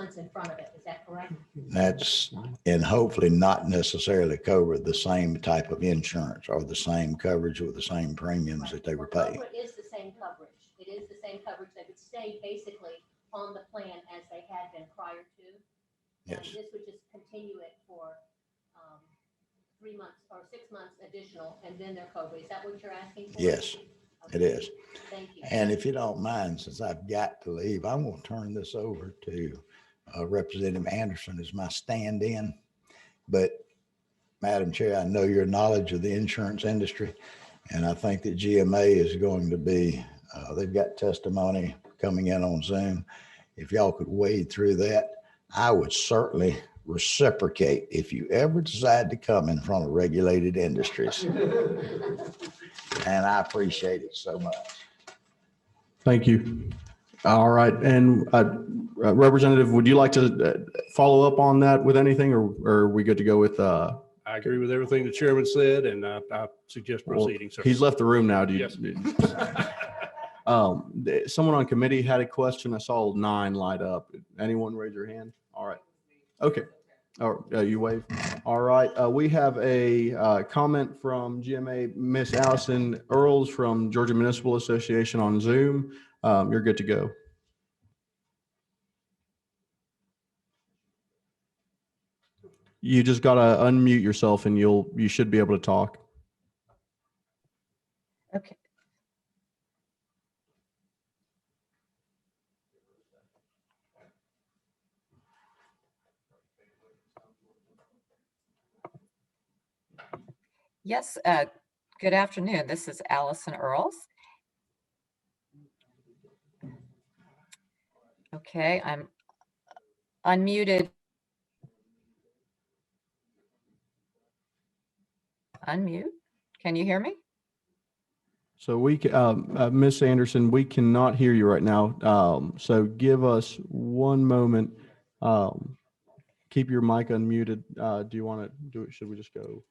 months in front of it. Is that correct? That's, and hopefully not necessarily cover the same type of insurance or the same coverage or the same premiums that they were paying. Cobra is the same coverage. It is the same coverage. They would stay basically on the plan as they had been prior to. Yes. And this would just continue it for 3 months or 6 months additional, and then their Cobra. Is that what you're asking for? Yes, Okay. it is. Thank you. And if you don't mind, since I've got to leave, I'm going to turn this over to Representative Anderson as my stand-in. But Madam Chair, I know your knowledge of the insurance industry, and I think that GMA is going to be, they've got testimony coming in on Zoom. If y'all could wade through that, I would certainly reciprocate if you ever decide to come in front of regulated industries. And I appreciate it so much. Thank you. All right. And Representative, would you like to follow up on that with anything, or are we good to go with? I agree with everything the chairman said, and I suggest proceeding, sir. He's left the room now. Do you? Yes. Someone on committee had a question. I saw 9 light up. Anyone raise your hand? All right. Okay. Oh, you wave. All right. We have a comment from GMA, Miss Allison Earls from Georgia Municipal Association on Zoom. You're good to go. You just got to unmute yourself and you should be able to talk. Okay. Yes, good afternoon. This is Allison Earls. Okay, I'm unmuted. Unmute. Can you hear me? So we, Miss Anderson, we cannot hear you right now. So give us one moment. Keep your mic unmuted. Do you want to do it? Should we just go?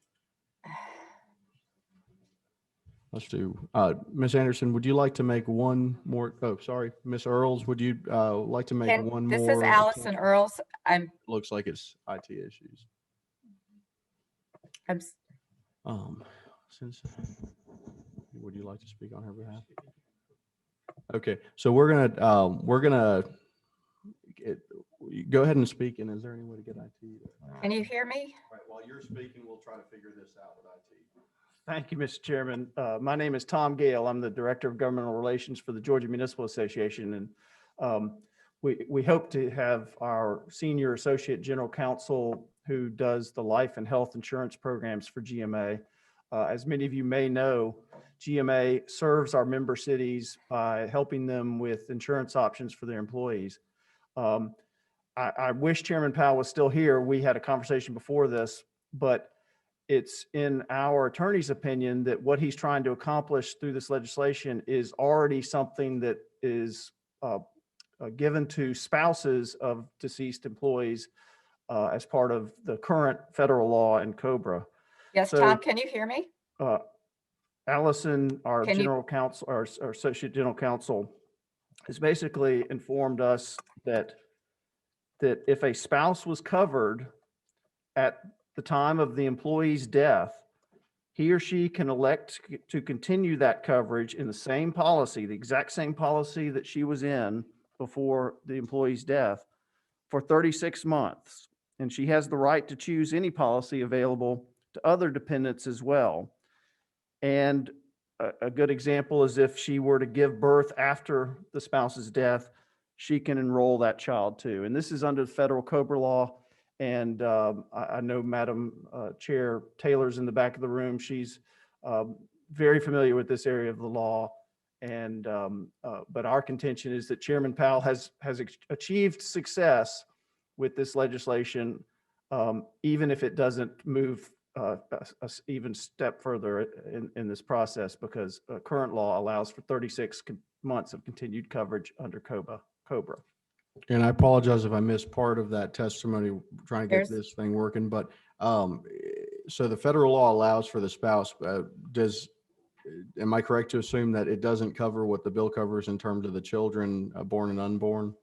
Let's do, Miss Anderson, would you like to make one more? Oh, sorry, Miss Earls, would you like to make one more? This is Allison Earls. Looks like it's IT issues. Since, would you like to speak on her behalf? Okay, so we're gonna go ahead and speak. And is there any way to get IT? Can you hear me? Right, while you're speaking, we'll try to figure this out with IT. Thank you, Mr. Chairman. My name is Tom Gale. I'm the Director of Governmental Relations for the Georgia Municipal Association. And we hope to have our Senior Associate General Counsel who does the life and health insurance programs for GMA. As many of you may know, GMA serves our member cities by helping them with insurance options for their employees. I wish Chairman Powell was still here. We had a conversation before this, but it's in our attorney's opinion that what he's trying to accomplish through this legislation is already something that is given to spouses of deceased employees as part of the current federal law and COBRA. Yes, So, Tom, can you hear me? Allison, our general counsel, our associate general counsel, has basically informed us that if a spouse was covered at the time of the employee's death, he or she can elect to continue that coverage in the same policy, the exact same policy that she was in before the employee's death, for 36 months. And she has the right to choose any policy available to other dependents as well. And a good example is if she were to give birth after the spouse's death, she can enroll that child too. And this is under the federal COBRA law. And I know Madam Chair Taylor's in the back of the room. She's very familiar with this area of the law. And but our contention is that Chairman Powell has achieved success with this legislation, even if it doesn't move a even step further in this process, because current law allows for 36 months of continued coverage under COBRA. And I apologize if I missed part of that testimony trying to get this thing working, but so the federal law allows for the spouse. Am I correct to assume that it doesn't cover what the bill covers in terms of the children born and unborn?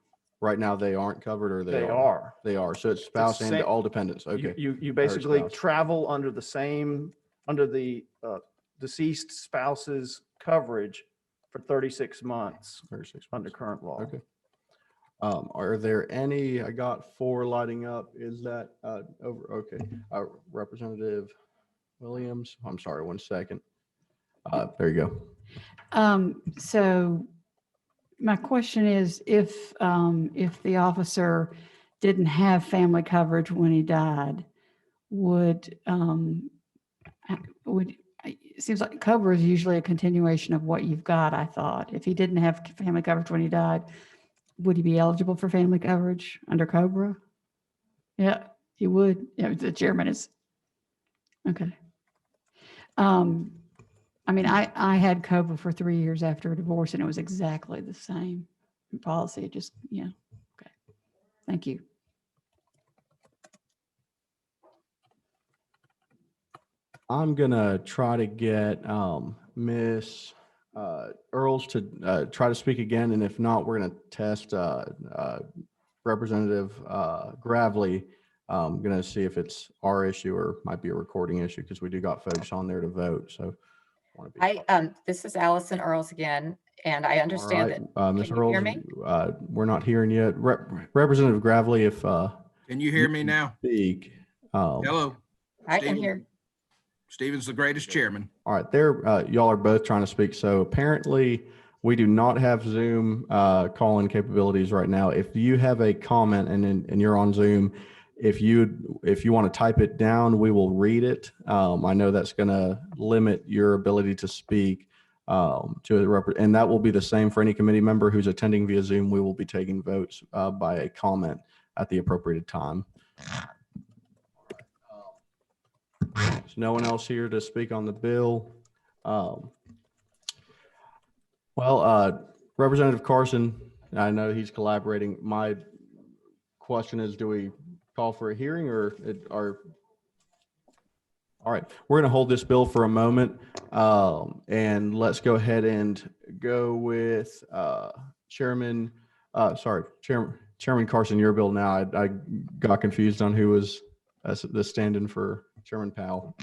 Right now, they aren't covered or They are. They are. So it's spouse and same- all dependents. Okay. You basically spouse. travel under the deceased spouse's coverage for 36 months 36 under months. current law. Okay. Are there any, I got 4 lighting up. Is that over? Okay. Representative Williams, I'm sorry, 1 second. There you go. So my question is, if the officer didn't have family coverage when he died, it seems like COBRA is usually a continuation of what you've got, I thought. If he didn't have family coverage when he died, would he be eligible for family coverage under COBRA? Yeah, he would. Yeah, the chairman is. Okay. I mean, I had COBRA for 3 years after a divorce, and it was exactly the same policy. It just, yeah. Okay. Thank you. I'm gonna try to get Miss Earls to try to speak again, and if not, we're gonna test Representative Gravely. I'm gonna see if it's our issue or might be a recording issue because we do got folks on there to vote. So, wanna be This is Allison Earls again, and I understand that. all right, Ms. Can you Earls, hear me? we're not hearing yet. Representative Gravely, if Can you hear me now? speak. Hello. I can Stephen- hear. Stephen's the greatest chairman. All right, there, y'all are both trying to speak. So apparently we do not have Zoom call-in capabilities right now. If you have a comment and you're on Zoom, if you want to type it down, we will read it. I know that's going to limit your ability to speak and that will be the same for any committee member who's attending via Zoom. We will be taking votes by a comment at the appropriate time. There's no one else here to speak on the bill. Representative Carson, I know he's collaborating. My question is, do we call for a hearing or all right, we're going to hold this bill for a moment, and let's go ahead and go with Chairman Carson, your bill now. I got confused on who was the stand-in for Chairman Powell.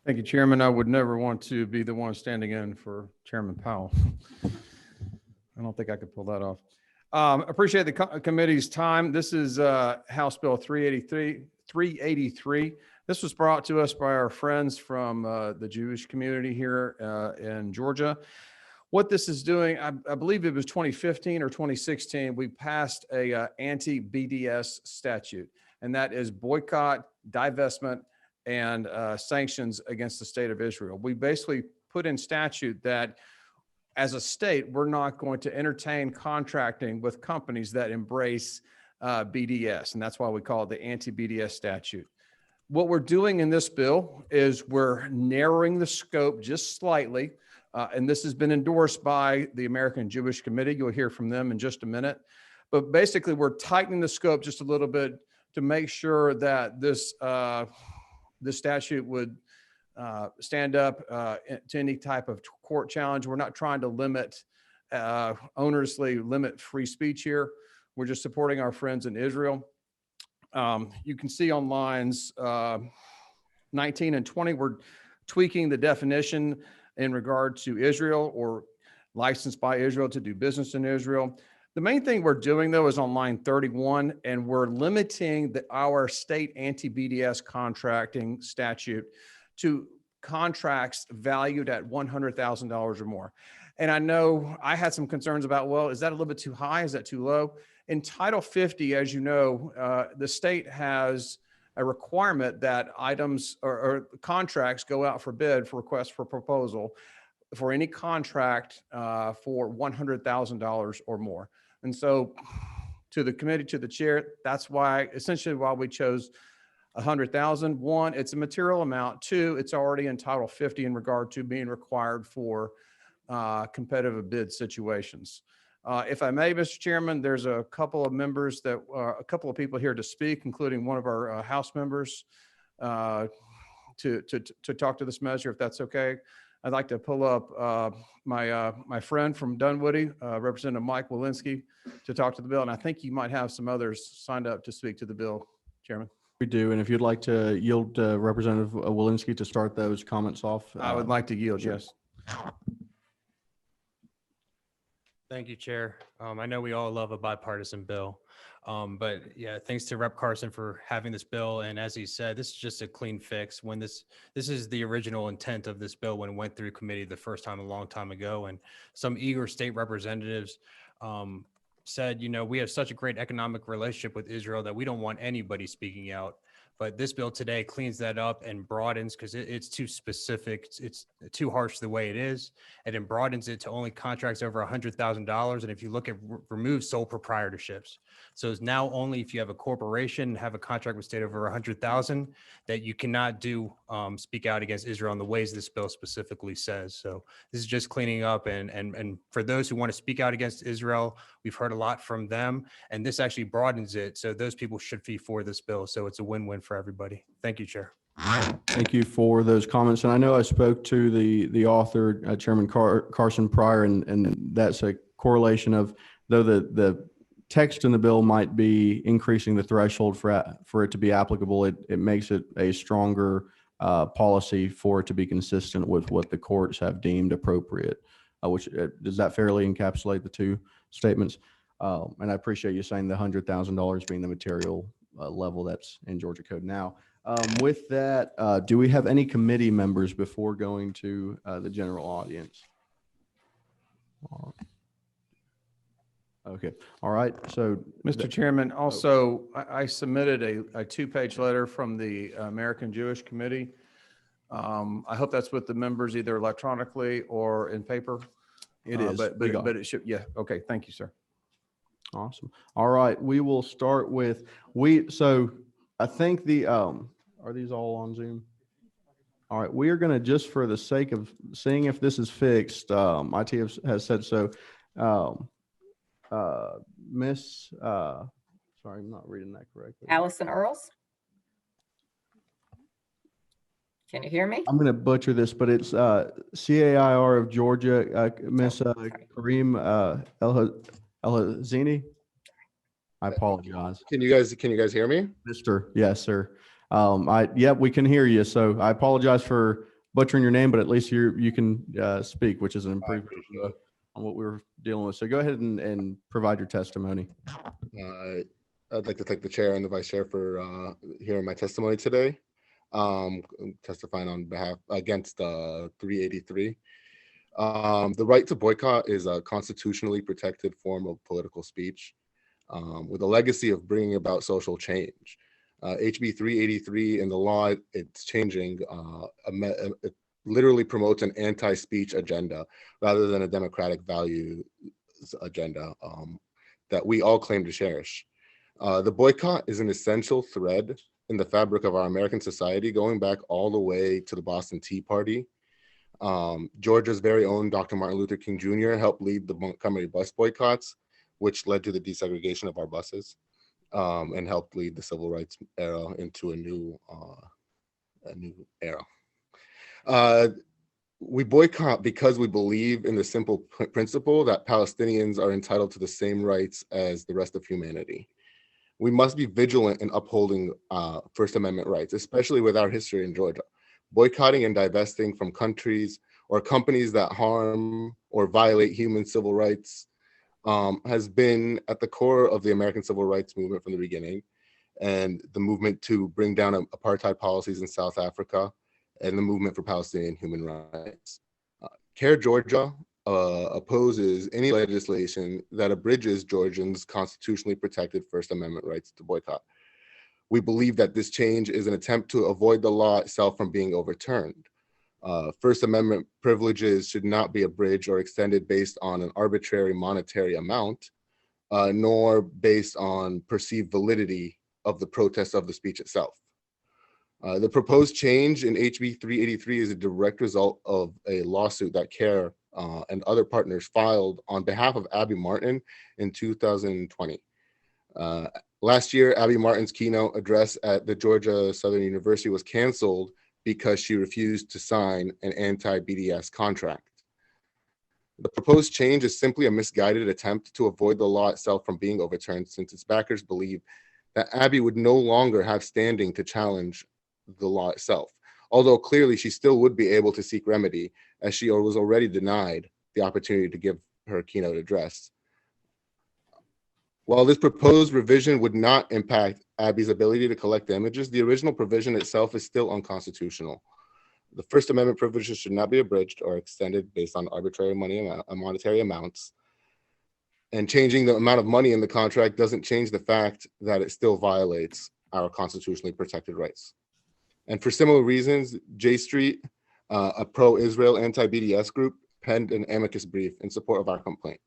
Thank you, Chairman. I would never want to be the one standing in for Chairman Powell. I don't think I could pull that off. Appreciate the committee's time. This is House Bill 383. This was brought to us by our friends from the Jewish community here in Georgia. What this is doing, I believe it was 2015 or 2016, we passed a anti-BDS statute, and that is boycott, divestment, and sanctions against the state of Israel. We basically put in statute that as a state, we're not going to entertain contracting with companies that embrace BDS, and that's why we call it the anti-BDS statute. What we're doing in this bill is we're narrowing the scope just slightly, and this has been endorsed by the American Jewish Committee. You'll hear from them in just a minute. But basically, we're tightening the scope just a little bit to make sure that this statute would stand up to any type of court challenge. We're not trying to onerously limit free speech here. We're just supporting our friends in Israel. You can see on lines 19 and 20, we're tweaking the definition in regard to Israel or licensed by Israel to do business in Israel. The main thing we're doing, though, is on line 31, and we're limiting our state anti-BDS contracting statute to contracts valued at $100,000 or more. And I know I had some concerns about, well, is that a little bit too high? Is that too low? In Title 50, as you know, the state has a requirement that items or contracts go out for bid for request for proposal for any contract for $100,000 or more. And so to the committee, to the chair, that's essentially why we chose 100,000. One, it's a material amount. Two, it's already in Title 50 in regard to being required for competitive bid situations. If I may, Mr. Chairman, there's a couple of people here to speak, including one of our House members, to talk to this measure, if that's okay. I'd like to pull up my friend from Dunwoody, Representative Mike Walensky, to talk to the bill. And I think you might have some others signed up to speak to the bill, Chairman. We do, and if you'd like to yield Representative Walensky to start those comments off. I would like to yield, sure. yes. Thank you, Chair. I know we all love a bipartisan bill, but yeah, thanks to Rep. Carson for having this bill. And as he said, this is just a clean fix. When this is the original intent of this bill when it went through committee the first time a long time ago. And some eager state representatives said, you know, we have such a great economic relationship with Israel that we don't want anybody speaking out. But this bill today cleans that up and broadens, because it's too specific. It's too harsh the way it is. And it broadens it to only contracts over $100,000. And if you look at remove sole proprietorships. So it's now only if you have a corporation and have a contract with state over 100,000 that you cannot do speak out against Israel in the ways this bill specifically says. So this is just cleaning up. And for those who want to speak out against Israel, we've heard a lot from them. And this actually broadens it. So those people should be for this bill. So it's a win-win for everybody. Thank you, Chair. Thank you for those comments. And I know I spoke to the author, Chairman Carson prior, and that's a correlation of, though the text in the bill might be increasing the threshold for it to be applicable, it makes it a stronger policy for it to be consistent with what the courts have deemed appropriate. Which does that fairly encapsulate the two statements? And I appreciate you saying the $100,000 being the material level that's in Georgia code now. With that, do we have any committee members before going to the general audience? Okay. All right. So, Mr. Chairman, also, I submitted a 2-page letter from the American Jewish Committee. I hope that's with the members either electronically or in paper. it is. But it should, yeah. Okay. Thank you, sir. Awesome. All right. We will start with, so I think are these all on Zoom? All right. We are going to, just for the sake of seeing if this is fixed, IT has said so. Miss, sorry, I'm not reading that correctly. Allison Earls? Can you hear me? I'm going to butcher this, but it's CAIR of Georgia, Miss Kareem El-Hazini. I apologize. Can you guys hear me? Mr. Yes, sir. Yep, we can hear you. So I apologize for butchering your name, but at least you can speak, which is an improvement on what we were dealing with. So go ahead and provide your testimony. I'd like to thank the chair and the vice chair for hearing my testimony today. Testifying on behalf against 383. The right to boycott is a constitutionally protected form of political speech with a legacy of bringing about social change. HB 383 and the law it's changing it literally promotes an anti-speech agenda rather than a democratic value agenda that we all claim to cherish. The boycott is an essential thread in the fabric of our American society, going back all the way to the Boston Tea Party. Georgia's very own Dr. Martin Luther King Jr. helped lead the Montgomery bus boycotts, which led to the desegregation of our buses and helped lead the civil rights era into a new era. We boycott because we believe in the simple principle that Palestinians are entitled to the same rights as the rest of humanity. We must be vigilant in upholding First Amendment rights, especially with our history in Georgia. Boycotting and divesting from countries or companies that harm or violate human civil rights has been at the core of the American civil rights movement from the beginning, and the movement to bring down apartheid policies in South Africa, and the movement for Palestinian human rights. CARE Georgia opposes any legislation that abridges Georgians' constitutionally protected First Amendment rights to boycott. We believe that this change is an attempt to avoid the law itself from being overturned. First Amendment privileges should not be abridged or extended based on an arbitrary monetary amount, nor based on perceived validity of the protest of the speech itself. The proposed change in HB 383 is a direct result of a lawsuit that CARE and other partners filed on behalf of Abby Martin in 2020. Last year, Abby Martin's keynote address at the Georgia Southern University was canceled because she refused to sign an anti-BDS contract. The proposed change is simply a misguided attempt to avoid the law itself from being overturned, since its backers believe that Abby would no longer have standing to challenge the law itself, although clearly she still would be able to seek remedy, as she was already denied the opportunity to give her keynote address. While this proposed revision would not impact Abby's ability to collect damages, the original provision itself is still unconstitutional. The First Amendment privileges should not be abridged or extended based on arbitrary monetary amounts. And changing the amount of money in the contract doesn't change the fact that it still violates our constitutionally protected rights. And for similar reasons, J Street, a pro-Israel anti-BDS group, penned an amicus brief in support of our complaint.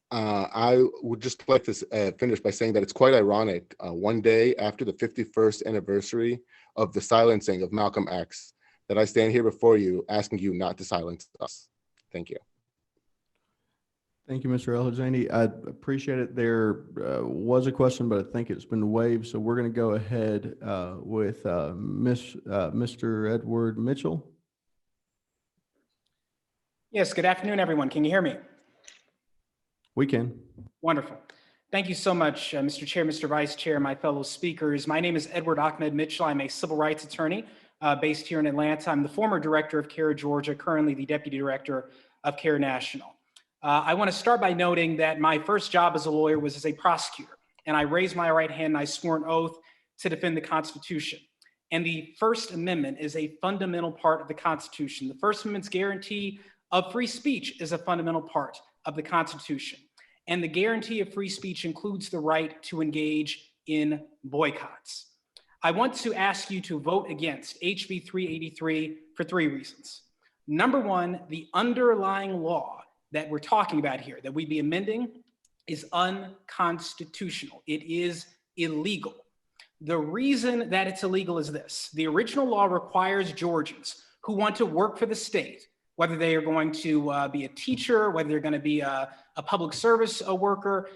I would just like to finish by saying that it's quite ironic, one day after the 51st anniversary of the silencing of Malcolm X, that I stand here before you asking you not to silence us. Thank you. Thank you, Mr. El-Husseini. I appreciate it. There was a question, but I think it's been waived. So we're going to go ahead with Mr. Edward Mitchell. Yes, good afternoon, everyone. Can you hear me? We can. Wonderful. Thank you so much, Mr. Chair, Mr. Vice Chair, my fellow speakers. My name is Edward Ahmed Mitchell. I'm a civil rights attorney based here in Atlanta. I'm the former director of CARE Georgia, currently the deputy director of CARE National. I want to start by noting that my first job as a lawyer was as a prosecutor, and I raised my right hand and I swore an oath to defend the Constitution. And the First Amendment is a fundamental part of the Constitution. The First Amendment's guarantee of free speech is a fundamental part of the Constitution. And the guarantee of free speech includes the right to engage in boycotts. I want to ask you to vote against HB 383 for 3 reasons. Number one, the underlying law that we're talking about here, that we'd be amending, is unconstitutional. It is illegal. The reason that it's illegal is this: the original law requires Georgians who want to work for the state, whether they are going to be a teacher, whether they're going to be a public service worker,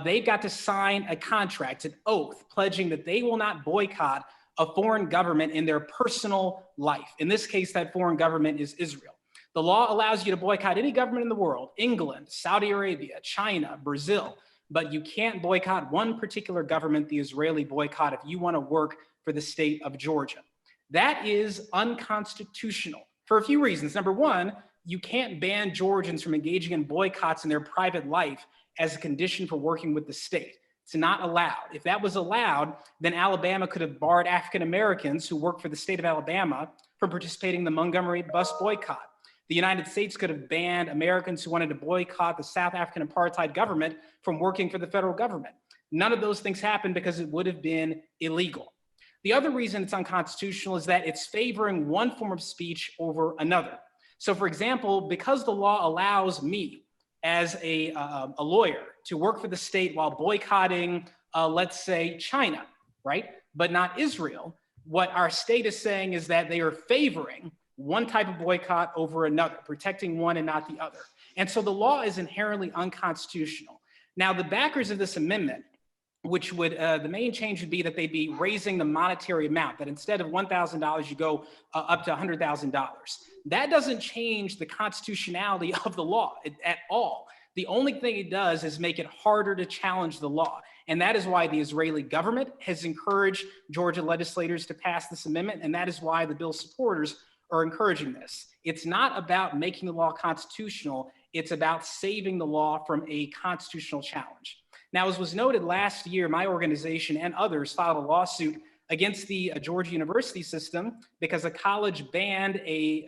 they've got to sign a contract, an oath, pledging that they will not boycott a foreign government in their personal life. In this case, that foreign government is Israel. The law allows you to boycott any government in the world: England, Saudi Arabia, China, Brazil, but you can't boycott one particular government, the Israeli boycott, if you want to work for the state of Georgia. That is unconstitutional for a few reasons. Number one, you can't ban Georgians from engaging in boycotts in their private life as a condition for working with the state. It's not allowed. If that was allowed, then Alabama could have barred African Americans who work for the state of Alabama from participating in the Montgomery bus boycott. The United States could have banned Americans who wanted to boycott the South African apartheid government from working for the federal government. None of those things happened because it would have been illegal. The other reason it's unconstitutional is that it's favoring one form of speech over another. So for example, because the law allows me as a lawyer to work for the state while boycotting, let's say, China, right? But not Israel, what our state is saying is that they are favoring one type of boycott over another, protecting one and not the other. And so the law is inherently unconstitutional. Now, the backers of this amendment, which would, the main change would be that they'd be raising the monetary amount, that instead of $1,000, you go up to $100,000. That doesn't change the constitutionality of the law at all. The only thing it does is make it harder to challenge the law. And that is why the Israeli government has encouraged Georgia legislators to pass this amendment. And that is why the bill supporters are encouraging this. It's not about making the law constitutional. It's about saving the law from a constitutional challenge. Now, as was noted last year, my organization and others filed a lawsuit against the Georgia University system because a college banned a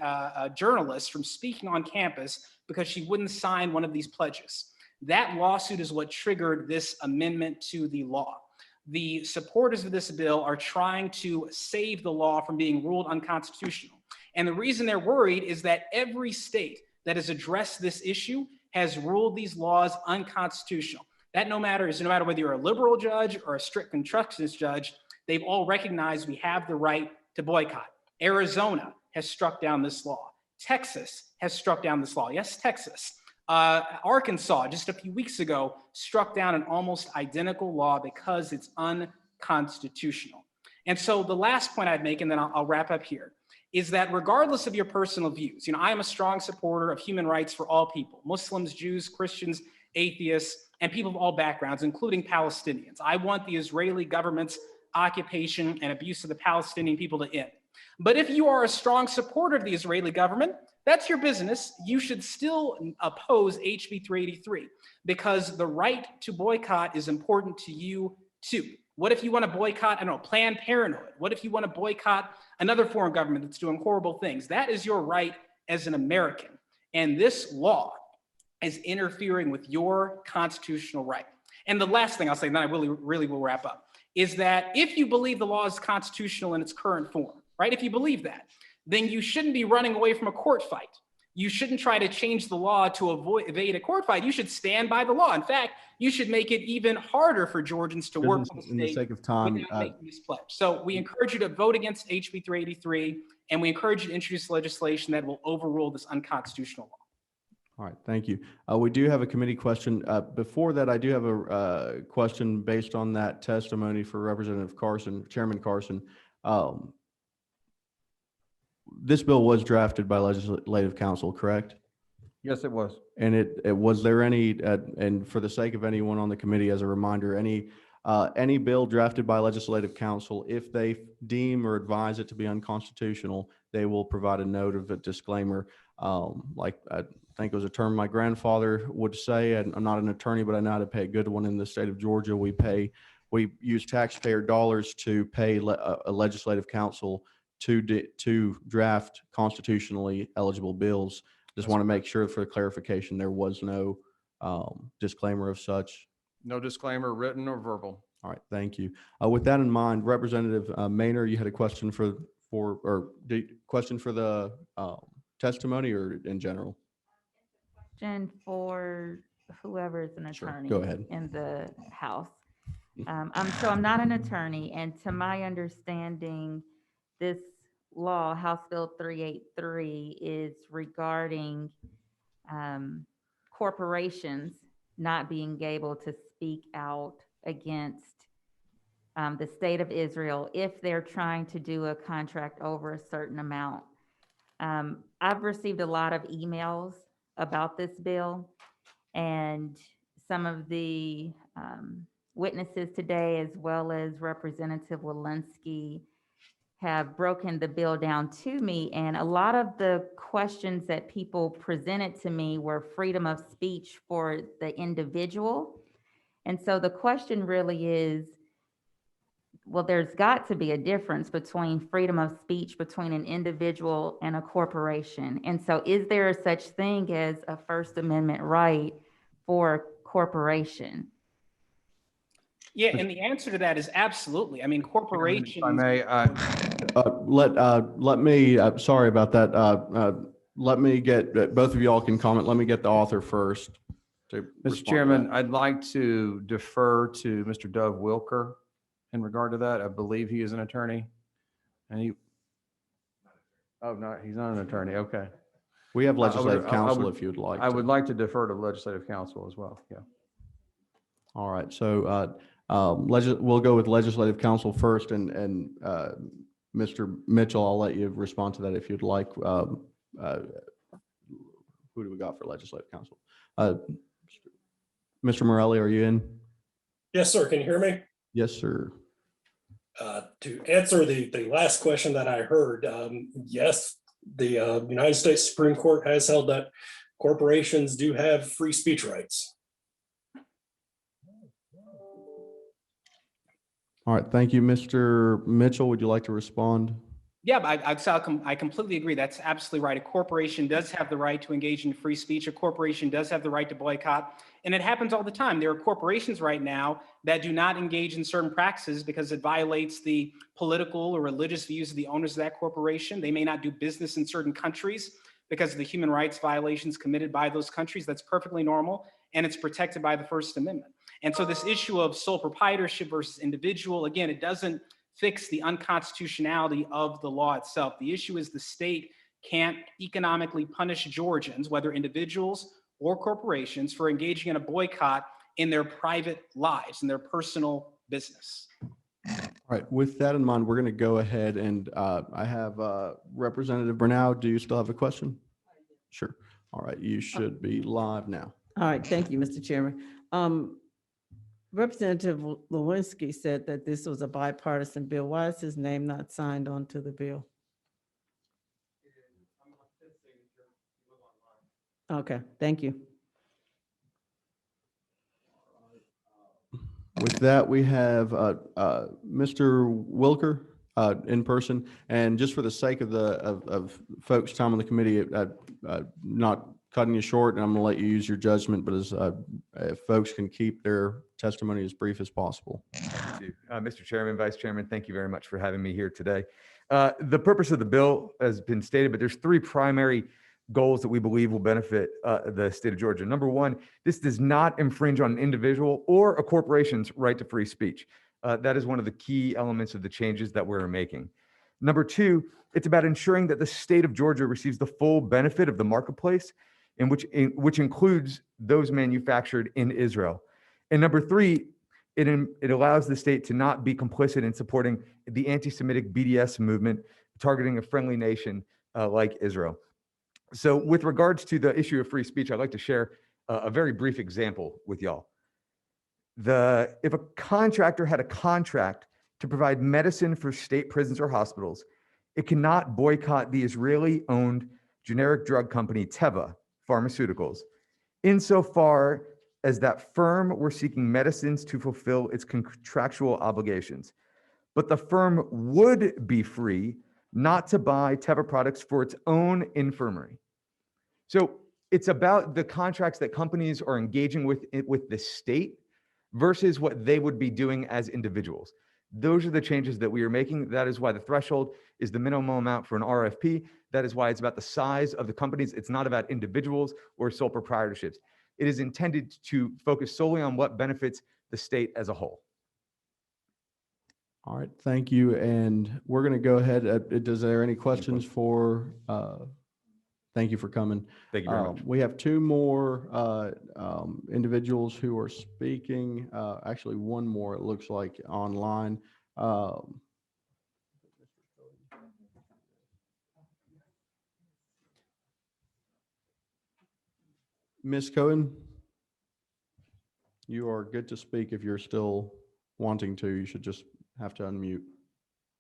journalist from speaking on campus because she wouldn't sign one of these pledges. That lawsuit is what triggered this amendment to the law. The supporters of this bill are trying to save the law from being ruled unconstitutional. And the reason they're worried is that every state that has addressed this issue has ruled these laws unconstitutional. That no matter whether you're a liberal judge or a strict constructionist judge, they've all recognized we have the right to boycott. Arizona has struck down this law. Texas has struck down this law. Yes, Texas. Arkansas, just a few weeks ago, struck down an almost identical law because it's unconstitutional. And so the last point I'd make, and then I'll wrap up here, is that regardless of your personal views, I am a strong supporter of human rights for all people, Muslims, Jews, Christians, atheists, and people of all backgrounds, including Palestinians. I want the Israeli government's occupation and abuse of the Palestinian people to end. But if you are a strong supporter of the Israeli government, that's your business. You should still oppose HB 383 because the right to boycott is important to you too. What if you want to boycott, I don't know, Planned Parenthood? What if you want to boycott another foreign government that's doing horrible things? That is your right as an American. And this law is interfering with your constitutional right. And the last thing I'll say, and then I really will wrap up, is that if you believe the law is constitutional in its current form, right? If you believe that, then you shouldn't be running away from a court fight. You shouldn't try to change the law to evade a court fight. You should stand by the law. In fact, you should make it even harder for Georgians to work for the In the state sake of time, without making this pledge. So we encourage you to vote against HB 383, and we encourage you to introduce legislation that will overrule this unconstitutional law. all right, thank you. We do have a committee question. Before that, I do have a question based on that testimony for Representative Carson, Chairman Carson. This bill was drafted by Legislative Council, correct? Yes, it was. And it was there any, and for the sake of anyone on the committee, as a reminder, any bill drafted by Legislative Council, if they deem or advise it to be unconstitutional, they will provide a note of a disclaimer. Like I think it was a term my grandfather would say, and I'm not an attorney, but I know how to pay a good one in the state of Georgia. We use taxpayer dollars to pay a Legislative Council to draft constitutionally eligible bills. Just want to make sure for clarification, there was no disclaimer of such. No disclaimer, written or verbal. All right, thank you. With that in mind, Representative Maynard, you had a question question for the testimony or in general? Question for whoever is an Sure, attorney go ahead. in the House. So I'm not an attorney, and to my understanding, this law, House Bill 383, is regarding corporations not being able to speak out against the state of Israel if they're trying to do a contract over a certain amount. I've received a lot of emails about this bill, and some of the witnesses today, as well as Representative Walensky, have broken the bill down to me. And a lot of the questions that people presented to me were freedom of speech for the individual. And so the question really is, well, there's got to be a difference between freedom of speech between an individual and a corporation. And so is there a such thing as a First Amendment right for a corporation? Yeah, and the answer to that is absolutely. I mean, corporations. If I may, Let me, sorry about that. Let me get, both of y'all can comment. Let me get the author first. Mr. Chairman, I'd like to defer to Mr. Dove Wilker in regard to that. I believe he is an attorney. And oh, no, he's not an attorney. Okay. We have Legislative I Council would- if you'd like. I would like to defer to Legislative Council as well. Yeah. All right, so we'll go with Legislative Council first, and Mr. Mitchell, I'll let you respond to that if you'd like. Who do we got for Legislative Council? Mr. Morelli, are you in? Yes, sir. Can you hear me? Yes, sir. To answer the last question that I heard, yes, the United States Supreme Court has held that corporations do have free speech rights. All right, thank you. Mr. Mitchell, would you like to respond? Yeah, I completely agree. That's absolutely right. A corporation does have the right to engage in free speech. A corporation does have the right to boycott. And it happens all the time. There are corporations right now that do not engage in certain practices because it violates the political or religious views of the owners of that corporation. They may not do business in certain countries because of the human rights violations committed by those countries. That's perfectly normal, and it's protected by the First Amendment. And so this issue of sole proprietorship versus individual, again, it doesn't fix the unconstitutionality of the law itself. The issue is the state can't economically punish Georgians, whether individuals or corporations, for engaging in a boycott in their private lives, in their personal business. All right, with that in mind, we're going to go ahead and I have Representative Brunel. Do you still have a question? Sure. All right, you should be live now. All right, thank you, Mr. Chairman. Representative Lewinsky said that this was a bipartisan bill. Why is his name not signed onto the bill? Okay, thank you. With that, we have Mr. Wilker in person. And just for the sake of of folks' time on the committee, not cutting you short, and I'm going to let you use your judgment, but as if folks can keep their testimony as brief as possible. Thank you. Mr. Chairman, Vice Chairman, thank you very much for having me here today. The purpose of the bill has been stated, but there's three primary goals that we believe will benefit the state of Georgia. Number one, this does not infringe on an individual or a corporation's right to free speech. That is one of the key elements of the changes that we're making. Number two, it's about ensuring that the state of Georgia receives the full benefit of the marketplace, which includes those manufactured in Israel. And number three, it allows the state to not be complicit in supporting the anti-Semitic BDS movement targeting a friendly nation like Israel. So with regards to the issue of free speech, I'd like to share a very brief example with y'all. If a contractor had a contract to provide medicine for state prisons or hospitals, it cannot boycott the Israeli-owned generic drug company Teva Pharmaceuticals, insofar as that firm were seeking medicines to fulfill its contractual obligations. But the firm would be free not to buy Teva products for its own infirmary. So it's about the contracts that companies are engaging with the state versus what they would be doing as individuals. Those are the changes that we are making. That is why the threshold is the minimum amount for an RFP. That is why it's about the size of the companies. It's not about individuals or sole proprietorships. It is intended to focus solely on what benefits the state as a whole. All right, thank you. And we're going to go ahead. Is there any questions for, thank you for coming. Thank you very much. We have two more individuals who are speaking. Actually, one more, it looks like, online. Ms. Cohen, you are good to speak if you're still wanting to. You should just have to unmute.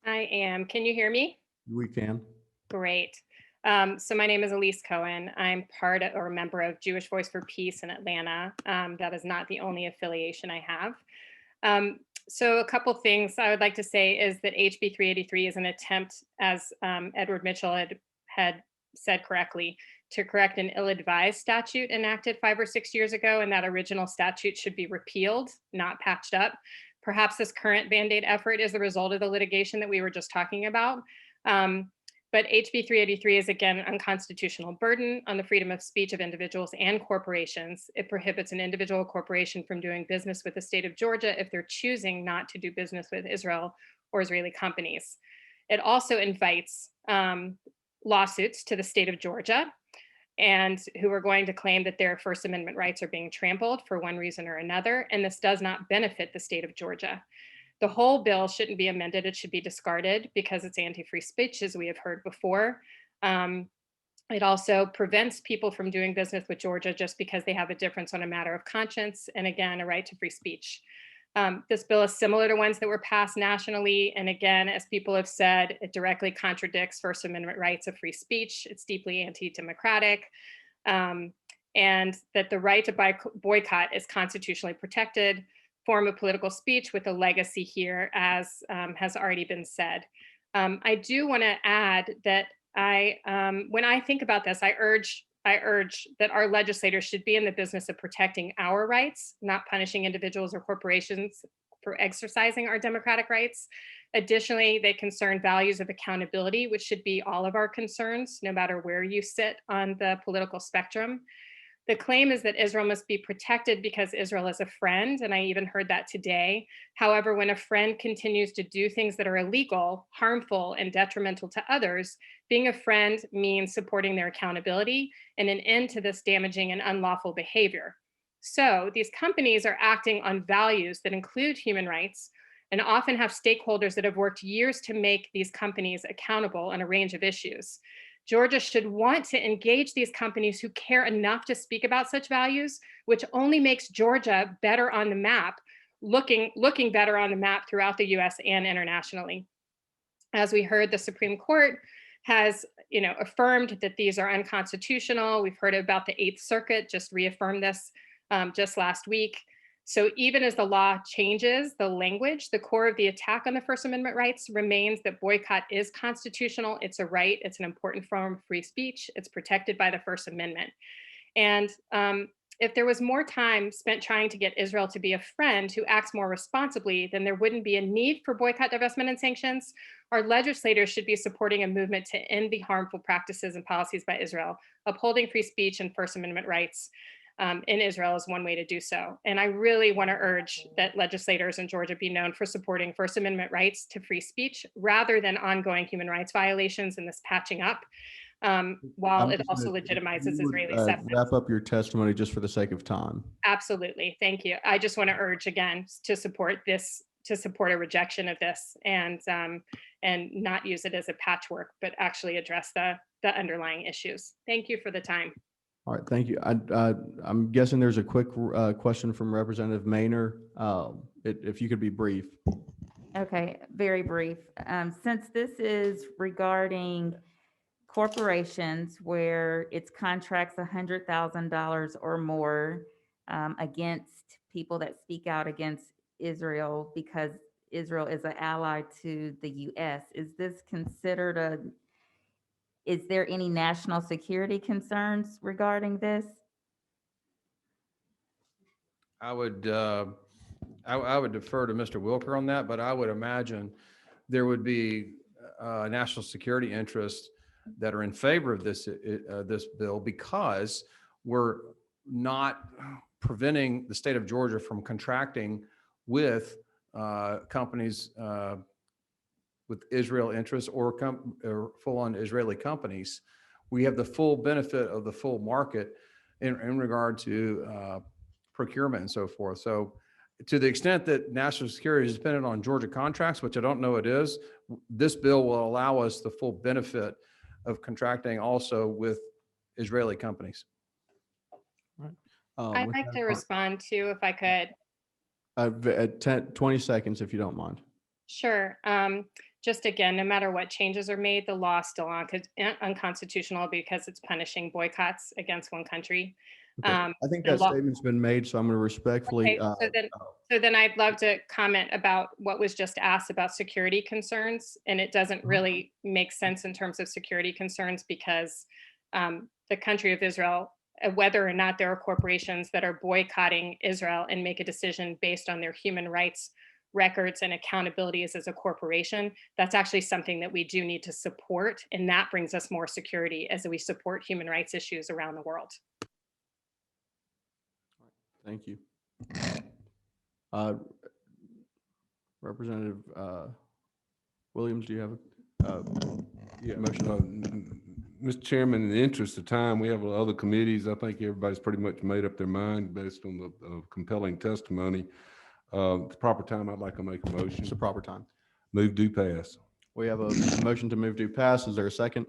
I am. Can you hear me? We can. Great. So my name is Elise Cohen. I'm part of, or a member of Jewish Voice for Peace in Atlanta. That is not the only affiliation I have. So a couple things I would like to say is that HB 383 is an attempt, as Edward Mitchell had said correctly, to correct an ill-advised statute enacted 5 or 6 years ago, and that original statute should be repealed, not patched up. Perhaps this current Band-Aid effort is the result of the litigation that we were just talking about. But HB 383 is, again, an unconstitutional burden on the freedom of speech of individuals and corporations. It prohibits an individual or corporation from doing business with the state of Georgia if they're choosing not to do business with Israel or Israeli companies. It also invites lawsuits to the state of Georgia, and who are going to claim that their First Amendment rights are being trampled for one reason or another, and this does not benefit the state of Georgia. The whole bill shouldn't be amended. It should be discarded because it's anti-free speech, as we have heard before. It also prevents people from doing business with Georgia just because they have a difference on a matter of conscience, and again, a right to free speech. This bill is similar to ones that were passed nationally. And again, as people have said, it directly contradicts First Amendment rights of free speech. It's deeply anti-democratic. And that the right to boycott is constitutionally protected form of political speech with a legacy here, as has already been said. I do want to add that when I think about this, I urge that our legislators should be in the business of protecting our rights, not punishing individuals or corporations for exercising our democratic rights. Additionally, they concern values of accountability, which should be all of our concerns, no matter where you sit on the political spectrum. The claim is that Israel must be protected because Israel is a friend, and I even heard that today. However, when a friend continues to do things that are illegal, harmful, and detrimental to others, being a friend means supporting their accountability and an end to this damaging and unlawful behavior. So these companies are acting on values that include human rights and often have stakeholders that have worked years to make these companies accountable on a range of issues. Georgia should want to engage these companies who care enough to speak about such values, which only makes Georgia better on the map, looking better on the map throughout the US and internationally. As we heard, the Supreme Court has affirmed that these are unconstitutional. We've heard about the Eighth Circuit just reaffirmed this just last week. So even as the law changes the language, the core of the attack on the First Amendment rights remains that boycott is constitutional. It's a right. It's an important form of free speech. It's protected by the First Amendment. And if there was more time spent trying to get Israel to be a friend who acts more responsibly, then there wouldn't be a need for boycott, divestment, and sanctions. Our legislators should be supporting a movement to end the harmful practices and policies by Israel. Upholding free speech and First Amendment rights in Israel is one way to do so. And I really want to urge that legislators in Georgia be known for supporting First Amendment rights to free speech rather than ongoing human rights violations and this patching up, while it also legitimizes Israeli settlements. Wrap up your testimony just for the sake of time. Absolutely. Thank you. I just want to urge again to support this, to support a rejection of this and not use it as a patchwork, but actually address the underlying issues. Thank you for the time. All right, thank you. I'm guessing there's a quick question from Representative Maynor. If you could be brief. Okay, very brief. Since this is regarding corporations where it's contracts $100,000 or more against people that speak out against Israel because Israel is an ally to the U.S., is this considered is there any national security concerns regarding this? I would defer to Mr. Wilker on that, but I would imagine there would be national security interests that are in favor of this bill because we're not preventing the state of Georgia from contracting with companies with Israel interests or full-on Israeli companies. We have the full benefit of the full market in regard to procurement and so forth. So to the extent that national security is dependent on Georgia contracts, which I don't know it is, this bill will allow us the full benefit of contracting also with Israeli companies. I'd like to respond too, if I could. 20 seconds, if you don't mind. Sure. Just again, no matter what changes are made, the law is still unconstitutional because it's punishing boycotts against one country. Okay. I think that statement's been made, so I'm going to respectfully. Okay, so then I'd love to comment about what was just asked about security concerns, and it doesn't really make sense in terms of security concerns because the country of Israel, whether or not there are corporations that are boycotting Israel and make a decision based on their human rights records and accountabilities as a corporation, that's actually something that we do need to support, and that brings us more security as we support human rights issues around the world. Thank you. Representative Williams, do you have a motion? Mr. Chairman, in the interest of time, we have other committees. I think everybody's pretty much made up their mind based on the compelling testimony. At the proper time, I'd like to make a motion. It's the proper time. Move due pass. We have a motion to move due pass. Is there a second?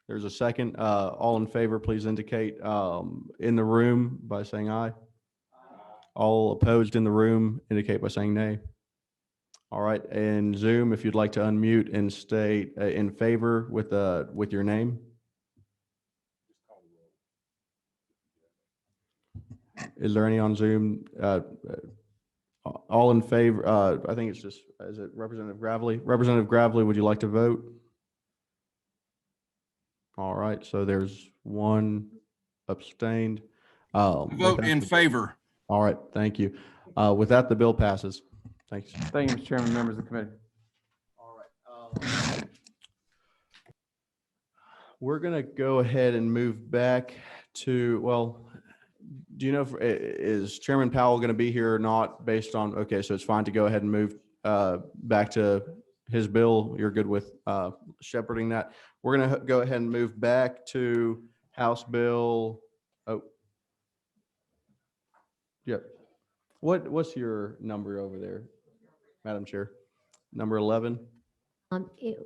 There's a second. All in favor, please indicate in the room by saying aye. All opposed in the room indicate by saying nay. All right, and Zoom, if you'd like to unmute and state in favor with your name. Is there any on Zoom? All in favor? I think it's just, is it Representative Gravely? Representative Gravely, would you like to vote? All right, so there's one abstained. Vote in favor. All right, thank you. With that, the bill passes. Thanks. Thank you, Mr. Chairman, members of the committee. All right. We're going to go ahead and move back to, well, do you know is Chairman Powell going to be here or not based on, okay, so it's fine to go ahead and move back to his bill. You're good with shepherding that. We're going to go ahead and move back to House Bill. Oh, yep. What's your number over there? Madam Chair. Number 11.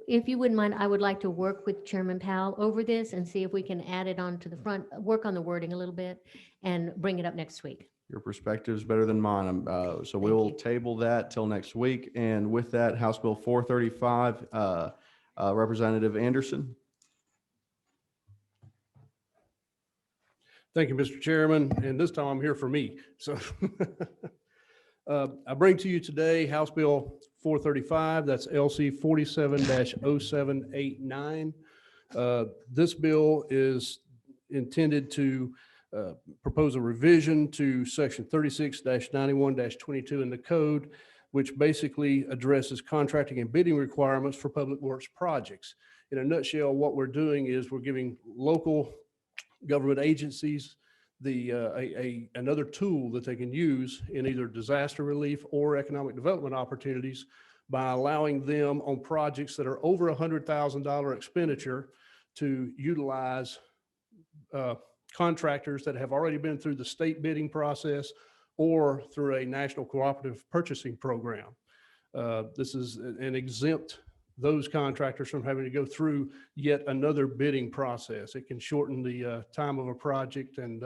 If you wouldn't mind, I would like to work with Chairman Powell over this and see if we can add it on to the front, work on the wording a little bit and bring it up next week. Your perspective is better than mine. So we'll table that till next week. And with that, House Bill 435, Representative Anderson. Thank you, Mr. Chairman. And this time I'm here for me. So I bring to you today House Bill 435, that's LC 47-0789. This bill is intended to propose a revision to section 36-91-22 in the code, which basically addresses contracting and bidding requirements for public works projects. In a nutshell, what we're doing is we're giving local government agencies another tool that they can use in either disaster relief or economic development opportunities by allowing them on projects that are over $100,000 expenditure to utilize contractors that have already been through the state bidding process or through a national cooperative purchasing program. This is an exempt those contractors from having to go through yet another bidding process. It can shorten the time of a project and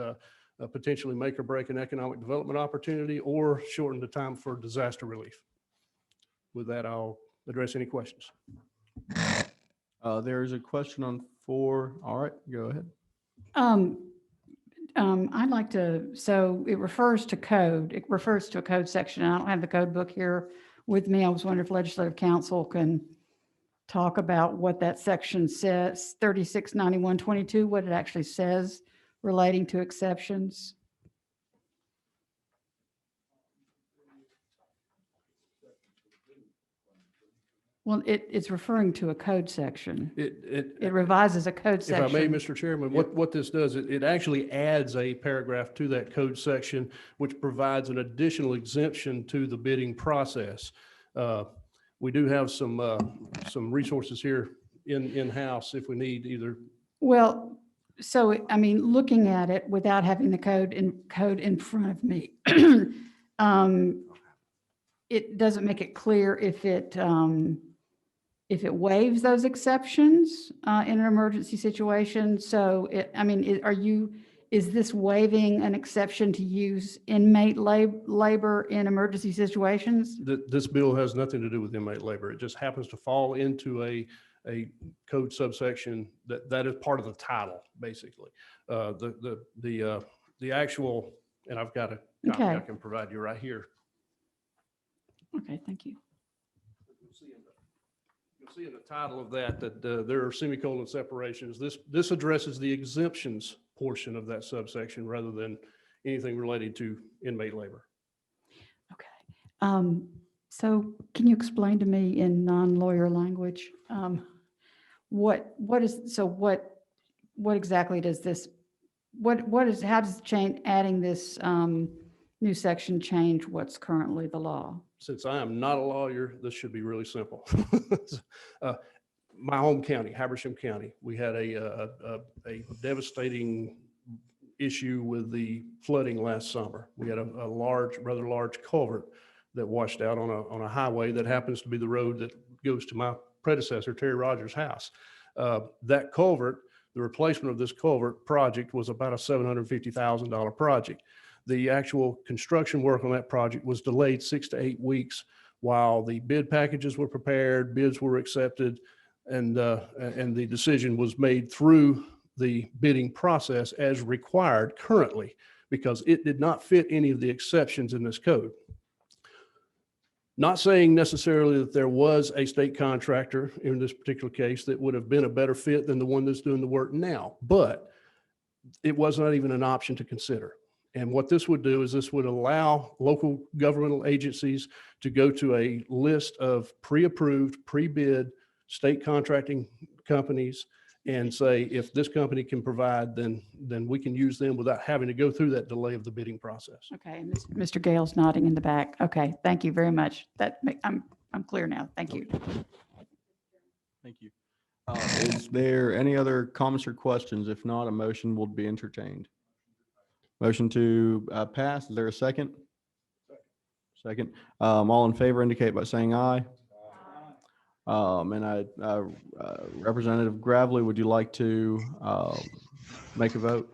potentially make or break an economic development opportunity or shorten the time for disaster relief. With that, I'll address any questions. There's a question on 4. All right, go ahead. I'd like to, so it refers to code. It refers to a code section. I don't have the code book here with me. I was wondering if Legislative Council can talk about what that section says, 369122, what it actually says relating to exceptions. Well, it's referring to a code section. It revises a code section. If I may, Mr. Chairman, what this does, it actually adds a paragraph to that code section, which provides an additional exemption to the bidding process. We do have some resources here in-house if we need either. Well, so, I mean, looking at it without having the code in front of me, it doesn't make it clear if it waives those exceptions in an emergency situation. So, I mean, is this waiving an exception to use inmate labor in emergency situations? This bill has nothing to do with inmate labor. It just happens to fall into a code subsection that is part of the title, basically. The actual, and I've got a copy I can provide you right here. Okay, thank you. You'll see in the title of that there are semicolon separations. This addresses the exemptions portion of that subsection rather than anything related to inmate labor. Okay. So can you explain to me in non-lawyer language, what exactly does this, how does adding this new section change what's currently the law? Since I am not a lawyer, this should be really simple. My home county, Habersham County, we had a devastating issue with the flooding last summer. We had a rather large culvert that washed out on a highway that happens to be the road that goes to my predecessor, Terry Rogers' house. That culvert, the replacement of this culvert project was about a $750,000 project. The actual construction work on that project was delayed 6 to 8 weeks while the bid packages were prepared, bids were accepted, and the decision was made through the bidding process as required currently because it did not fit any of the exceptions in this code. Not saying necessarily that there was a state contractor in this particular case that would have been a better fit than the one that's doing the work now, but it was not even an option to consider. And what this would do is this would allow local governmental agencies to go to a list of pre-approved, pre-bid state contracting companies and say, if this company can provide, then we can use them without having to go through that delay of the bidding process. Okay, Mr. Gale's nodding in the back. Okay, thank you very much. I'm clear now. Thank you. Thank you. Is there any other comments or questions? If not, a motion will be entertained. Motion to pass. Is there a second? Second. All in favor indicate by saying aye. Representative Gravely, would you like to make a vote?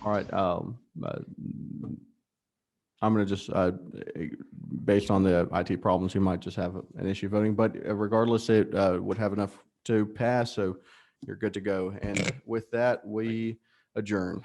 All right. I'm going to just, based on the IT problems, you might just have an issue voting, but regardless, it would have enough to pass, so you're good to go. And with that, we adjourn.